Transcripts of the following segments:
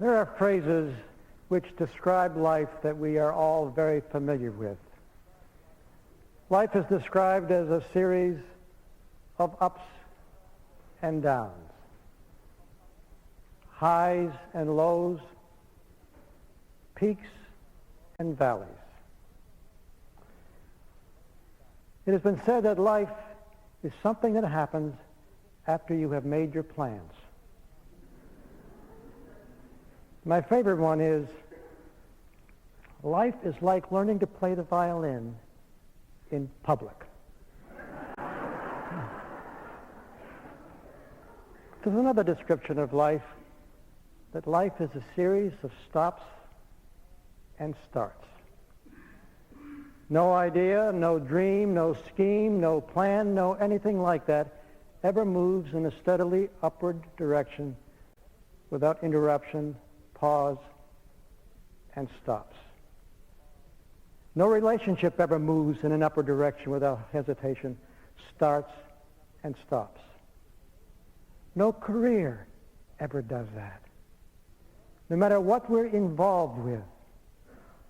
There are phrases which describe life that we are all very familiar with. Life is described as a series of ups and downs, highs and lows, peaks and valleys. It has been said that life is something that happens after you have made your plans. My favorite one is, life is like learning to play the violin in public. There's another description of life, that life is a series of stops and starts. No idea, no dream, no scheme, no plan, no anything like that ever moves in a steadily upward direction without interruption, pause, and stops. No relationship ever moves in an upward direction without hesitation, starts and stops. No career ever does that. No matter what we're involved with,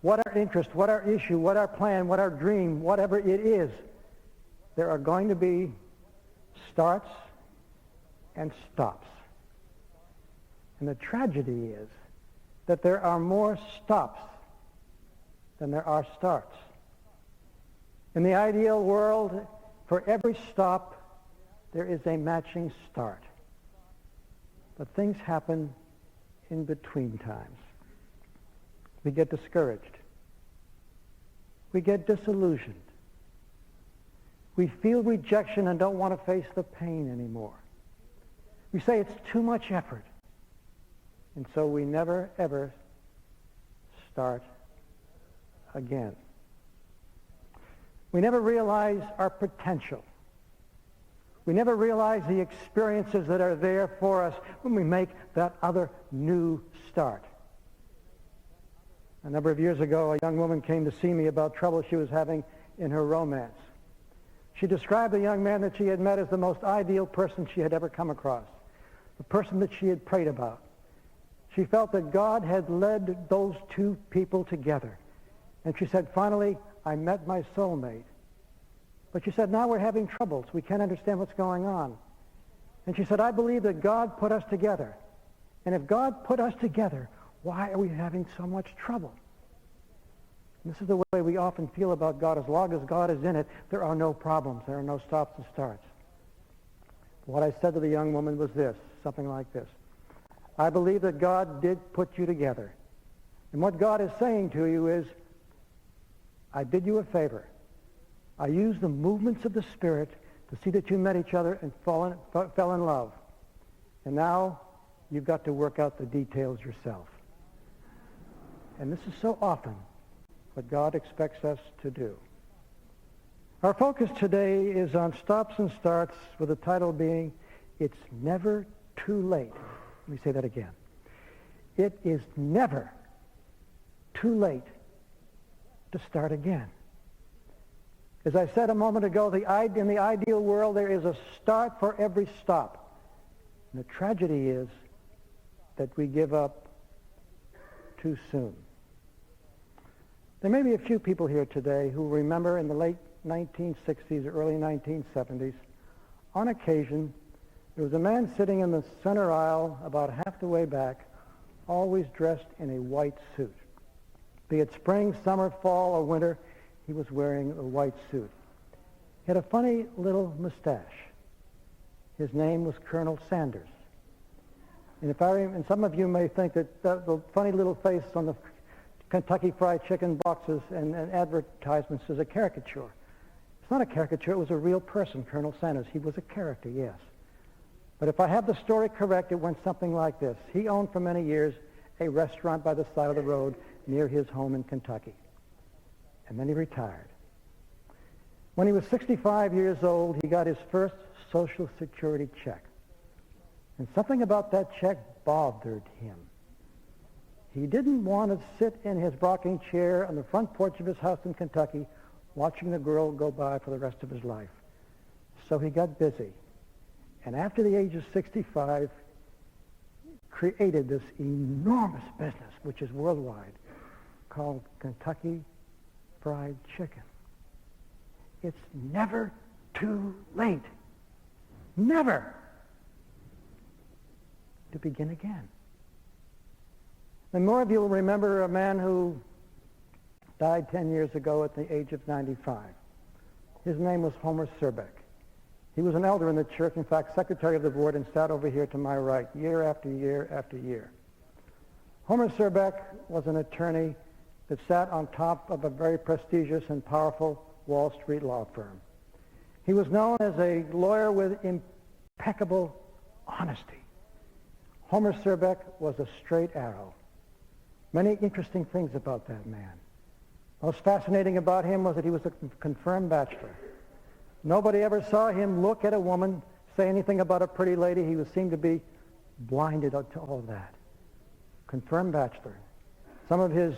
what our interest, what our issue, what our plan, what our dream, whatever it is, there are going to be starts and stops. And the tragedy is that there are more stops than there are starts. In the ideal world, for every stop, there is a matching start. But things happen in between times. We get discouraged. We get disillusioned. We feel rejection and don't want to face the pain anymore. We say it's too much effort. And so we never, ever start again. We never realize our potential. We never realize the experiences that are there for us when we make that other new start. A number of years ago, a young woman came to see me about trouble she was having in her romance. She described the young man that she had met as the most ideal person she had ever come across, the person that she had prayed about. She felt that God had led those two people together. And she said, finally, I met my soulmate. But she said, now we're having troubles. We can't understand what's going on. And she said, I believe that God put us together. And if God put us together, why are we having so much trouble? And this is the way we often feel about God. As long as God is in it, there are no problems. There are no stops and starts. What I said to the young woman was this, something like this. I believe that God did put you together. And what God is saying to you is, I did you a favor. I used the movements of the Spirit to see that you met each other and fell in love. And now you've got to work out the details yourself. And this is so often what God expects us to do. Our focus today is on stops and starts, with the title being, It's Never Too Late. Let me say that again. It is never too late to start again. As I said a moment ago, in the ideal world, there is a start for every stop. And the tragedy is that we give up too soon. There may be a few people here today who remember in the late 1960s or early 1970s, on occasion, there was a man sitting in the center aisle about half the way back, always dressed in a white suit. Be it spring, summer, fall, or winter, he was wearing a white suit. He had a funny little mustache. His name was Colonel Sanders. And some of you may think that the funny little face on the Kentucky Fried Chicken boxes and advertisements is a caricature. It's not a caricature. It was a real person, Colonel Sanders. He was a character, yes. But if I have the story correct, it went something like this. He owned for many years a restaurant by the side of the road near his home in Kentucky. And then he retired. When he was 65 years old, he got his first Social Security check. And something about that check bothered him. He didn't want to sit in his rocking chair on the front porch of his house in Kentucky watching the girl go by for the rest of his life. So he got busy. And after the age of 65, created this enormous business, which is worldwide, called Kentucky Fried Chicken. It's never too late. Never to begin again. And more of you will remember a man who died 10 years ago at the age of 95. His name was Homer Surbeck. He was an elder in the church, in fact, secretary of the board, and sat over here to my right year after year after year. Homer Surbeck was an attorney that sat on top of a very prestigious and powerful Wall Street law firm. He was known as a lawyer with impeccable honesty. Homer Surbeck was a straight arrow. Many interesting things about that man. Most fascinating about him was that he was a confirmed bachelor. Nobody ever saw him look at a woman, say anything about a pretty lady. He seemed to be blinded to all of that. Confirmed bachelor. Some of his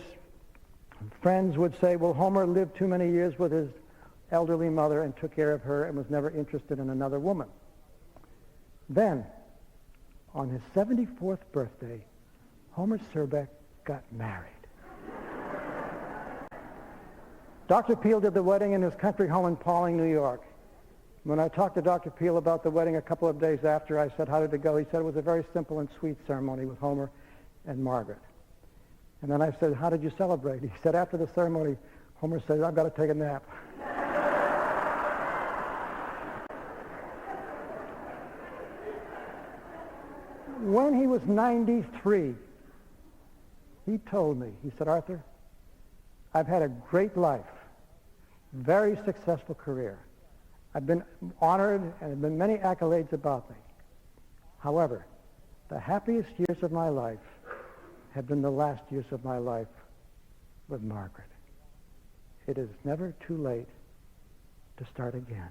friends would say, well, Homer lived too many years with his elderly mother and took care of her and was never interested in another woman. Then, on his 74th birthday, Homer Surbeck got married. Dr. Peale did the wedding in his country home in Pawling, New York. When I talked to Dr. Peale about the wedding a couple of days after, I said, how did it go? He said it was a very simple and sweet ceremony with Homer and Margaret. And then I said, how did you celebrate? He said, after the ceremony, Homer said, I've got to take a nap. When he was 93, he told me, he said, Arthur, I've had a great life, very successful career. I've been honored and there have been many accolades about me. However, the happiest years of my life have been the last years of my life with Margaret. It is never too late to start again.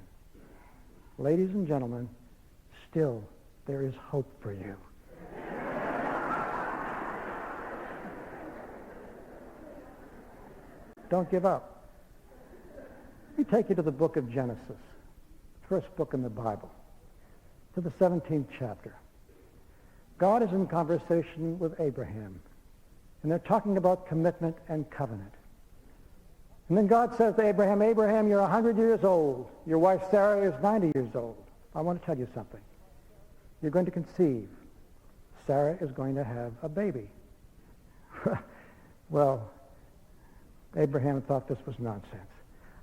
Ladies and gentlemen, still there is hope for you. Don't give up. Let me take you to the book of Genesis, first book in the Bible, to the 17th chapter. God is in conversation with Abraham, and they're talking about commitment and covenant. And then God says to Abraham, Abraham, you're 100 years old. Your wife Sarah is 90 years old. I want to tell you something. You're going to conceive. Sarah is going to have a baby. Well, Abraham thought this was nonsense.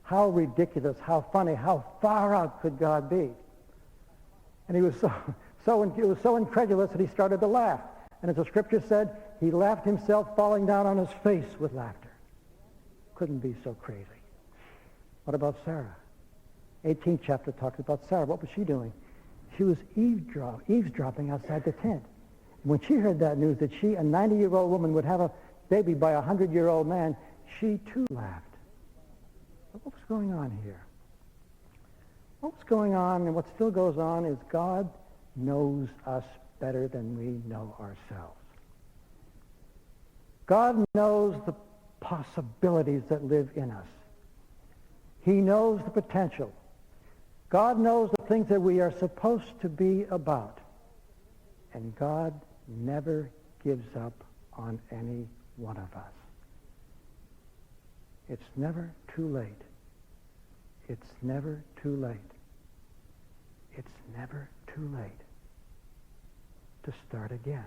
How ridiculous, how funny, how far out could God be? And he was so incredulous that he started to laugh. And as the scripture said, he laughed himself, falling down on his face with laughter. Couldn't be so crazy. What about Sarah? 18th chapter talks about Sarah. What was she doing? She was eavesdropping outside the tent. When she heard that news that she, a 90-year-old woman, would have a baby by a 100-year-old man, she too laughed. But what was going on here? What was going on and what still goes on is God knows us better than we know ourselves. God knows the possibilities that live in us. He knows the potential. God knows the things that we are supposed to be about. And God never gives up on any one of us. It's never too late. It's never too late. It's never too late to start again.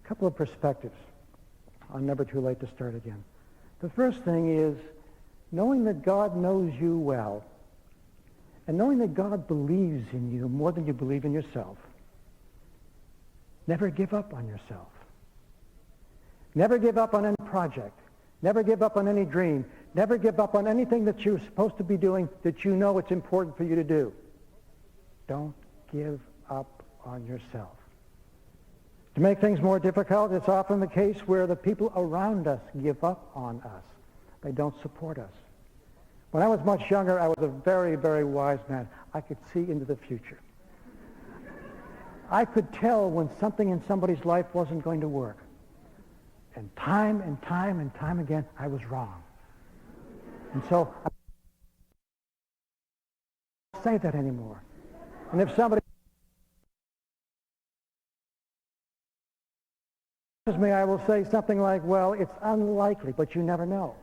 A couple of perspectives on never too late to start again. The first thing is knowing that God knows you well and knowing that God believes in you more than you believe in yourself. Never give up on yourself. Never give up on any project. Never give up on any dream. Never give up on anything that you're supposed to be doing that you know it's important for you to do. Don't give up on yourself. To make things more difficult, it's often the case where the people around us give up on us. They don't support us. When I was much younger, I was a very, very wise man. I could see into the future. I could tell when something in somebody's life wasn't going to work. And time and time and time again, I was wrong. And so I don't say that anymore. And if somebody me, I will say something like, well, it's unlikely, but you never know.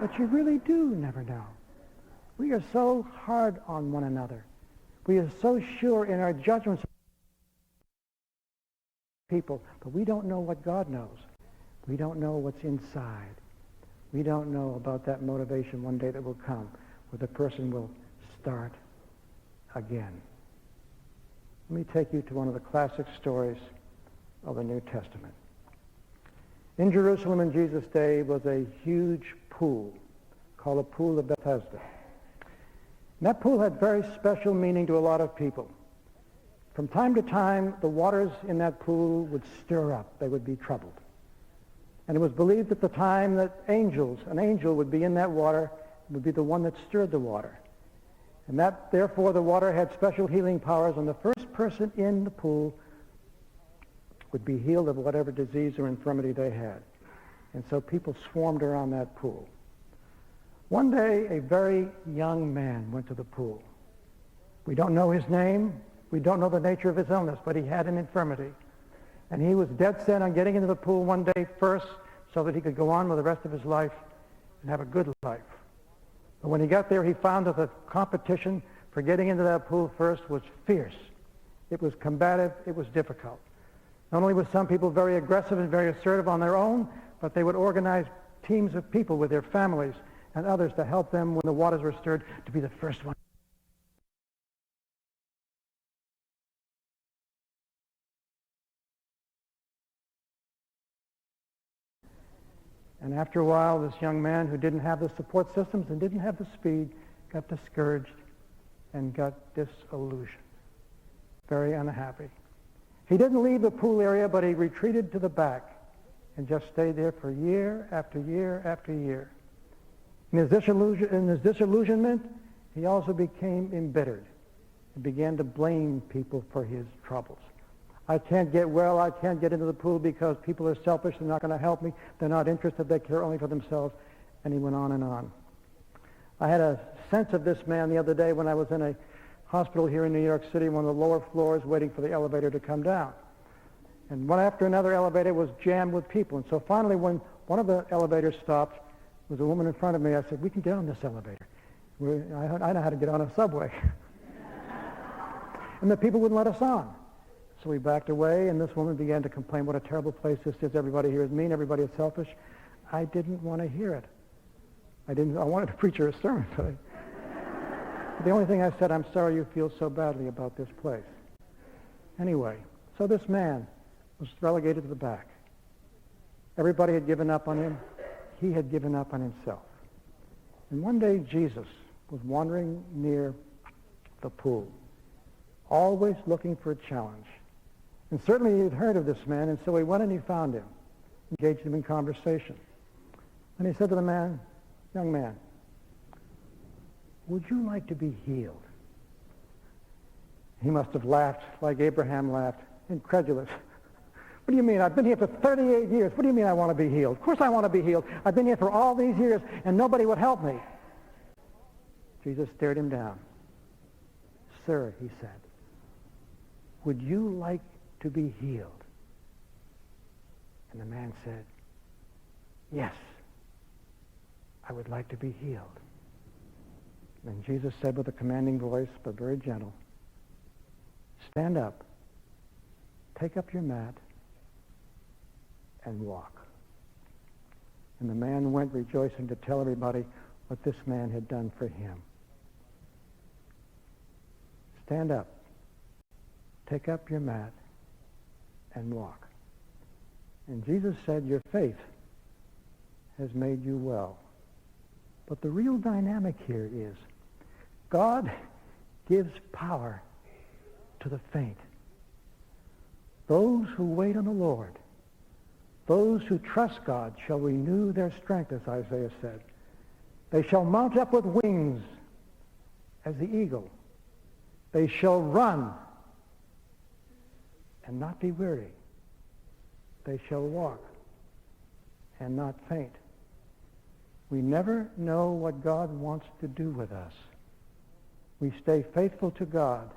But you really do never know. We are so hard on one another. We are so sure in our judgments of people, but we don't know what God knows. We don't know what's inside. We don't know about that motivation one day that will come where the person will start again. Let me take you to one of the classic stories of the New Testament. In Jerusalem in Jesus' day was a huge pool called the Pool of Bethesda. And that pool had very special meaning to a lot of people. From time to time, the waters in that pool would stir up. They would be troubled. And it was believed at the time that an angel would be in that water, would be the one that stirred the water. And that, therefore, the water had special healing powers, and the first person in the pool would be healed of whatever disease or infirmity they had. And so people swarmed around that pool. One day, a very young man went to the pool. We don't know his name. We don't know the nature of his illness, but he had an infirmity. And he was dead set on getting into the pool one day first so that he could go on with the rest of his life and have a good life. But when he got there, he found that the competition for getting into that pool first was fierce. It was combative. It was difficult. Not only were some people very aggressive and very assertive on their own, but they would organize teams of people with their families and others to help them when the waters were stirred to be the first one. And after a while, this young man who didn't have the support systems and didn't have the speed got discouraged and got disillusioned, very unhappy. He didn't leave the pool area, but he retreated to the back and just stayed there for year after year after year. In his disillusionment, he also became embittered and began to blame people for his troubles. I can't get well, I can't get into the pool because people are selfish, they're not going to help me, they're not interested, they care only for themselves. And he went on and on. I had a sense of this man the other day when I was in a hospital here in New York City, one of the lower floors, waiting for the elevator to come down. And one after another elevator was jammed with people. And so finally, when one of the elevators stopped, there was a woman in front of me. I said, we can get on this elevator. I know how to get on a subway. And the people wouldn't let us on. So we backed away, and this woman began to complain, what a terrible place this is. Everybody here is mean. Everybody is selfish. I didn't want to hear it. I wanted to preach her a sermon, but the only thing I said, I'm sorry you feel so badly about this place. Anyway, so this man was relegated to the back. Everybody had given up on him. He had given up on himself. And one day Jesus was wandering near the pool, always looking for a challenge. And certainly he had heard of this man, and so he went and he found him, engaged him in conversation. And he said to the man, young man, would you like to be healed? He must have laughed like Abraham laughed, incredulous. What do you mean? I've been here for 38 years. What do you mean I want to be healed? Of course I want to be healed. I've been here for all these years, and nobody would help me. Jesus stared him down. Sir, he said, would you like to be healed? And the man said, yes, I would like to be healed. And Jesus said with a commanding voice, but very gentle, stand up, take up your mat, and walk. And the man went rejoicing to tell everybody what this man had done for him. Stand up, take up your mat, and walk. And Jesus said, your faith has made you well. But the real dynamic here is God gives power to the faint. Those who wait on the Lord, those who trust God, shall renew their strength, as Isaiah said. They shall mount up with wings as the eagle. They shall run and not be weary. They shall walk and not faint. We never know what God wants to do with us. We stay faithful to God,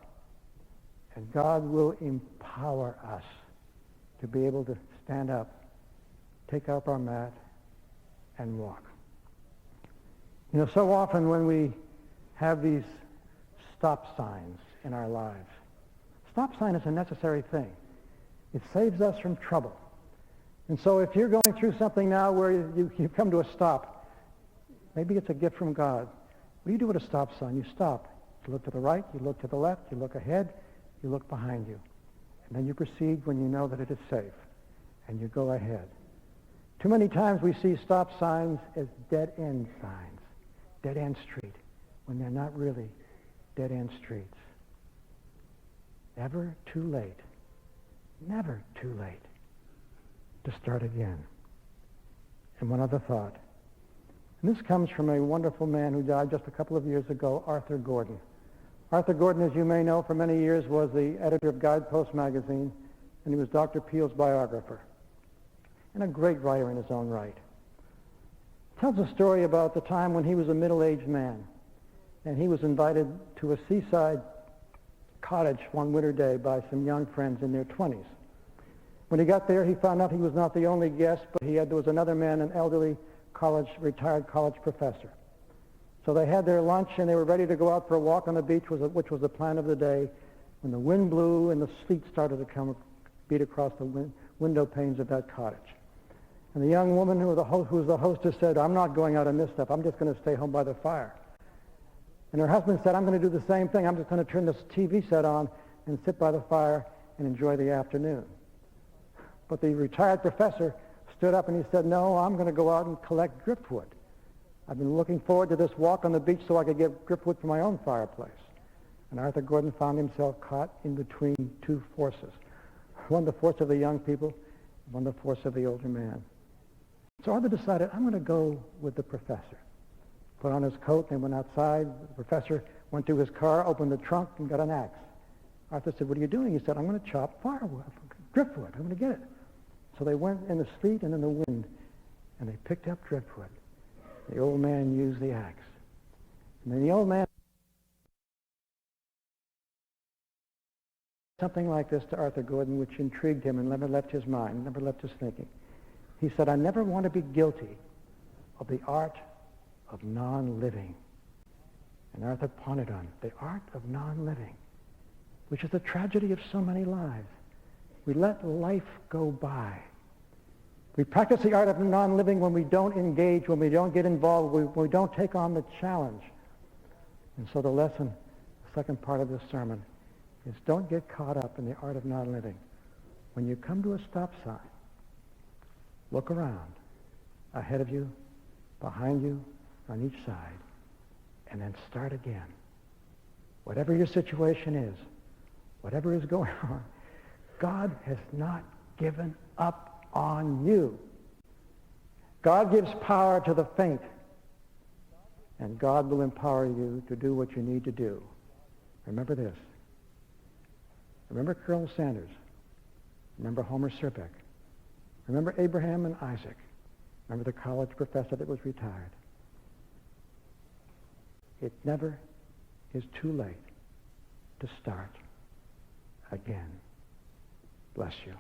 and God will empower us to be able to stand up, take up our mat, and walk. You know, so often when we have these stop signs in our lives, stop sign is a necessary thing. It saves us from trouble. And so if you're going through something now where you come to a stop, maybe it's a gift from God. What do you do with a stop sign? You stop. You look to the right, you look to the left, you look ahead, you look behind you. And then you proceed when you know that it is safe. And you go ahead. Too many times we see stop signs as dead-end signs, dead-end street, when they're not really dead-end streets. Never too late, never too late to start again. And one other thought. And this comes from a wonderful man who died just a couple of years ago, Arthur Gordon. Arthur Gordon, as you may know, for many years was the editor of Guidepost magazine, and he was Dr. Peale's biographer, and a great writer in his own right. He tells a story about the time when he was a middle-aged man, and he was invited to a seaside cottage one winter day by some young friends in their 20s. When he got there, he found out he was not the only guest, but there was another man, an elderly retired college professor. So they had their lunch, and they were ready to go out for a walk on the beach, which was the plan of the day, when the wind blew and the sleet started to beat across the window panes of that cottage. And the young woman who was the hostess said, "I'm not going out on this stuff. I'm just going to stay home by the fire." And her husband said, "I'm going to do the same thing. I'm just going to turn this TV set on and sit by the fire and enjoy the afternoon." But the retired professor stood up and he said, "No, I'm going to go out and collect driftwood. I've been looking forward to this walk on the beach so I could get driftwood for my own fireplace." And Arthur Gordon found himself caught in between two forces. One, the force of the young people, one, the force of the older man. So Arthur decided, I'm going to go with the professor. Put on his coat and went outside. The professor went to his car, opened the trunk, and got an axe. Arthur said, "What are you doing?" He said, "I'm going to chop firewood, driftwood. I'm going to get it." So they went in the sleet and in the wind, and they picked up driftwood. The old man used the axe. And then the old man something like this to Arthur Gordon, which intrigued him and never left his mind, never left his thinking. He said, "I never want to be guilty of the art of non-living." And Arthur pondered on the art of non-living, which is the tragedy of so many lives. We let life go by. We practice the art of non-living when we don't engage, when we don't get involved, when we don't take on the challenge. And so the lesson, the second part of this sermon, is don't get caught up in the art of non-living. When you come to a stop sign, look around, ahead of you, behind you, on each side, and then start again. Whatever your situation is, whatever is going on, God has not given up on you. God gives power to the faint, and God will empower you to do what you need to do. Remember this. Remember Colonel Sanders. Remember Homer Serbeck. Remember Abraham and Isaac. Remember the college professor that was retired. It never is too late to start again. Bless you.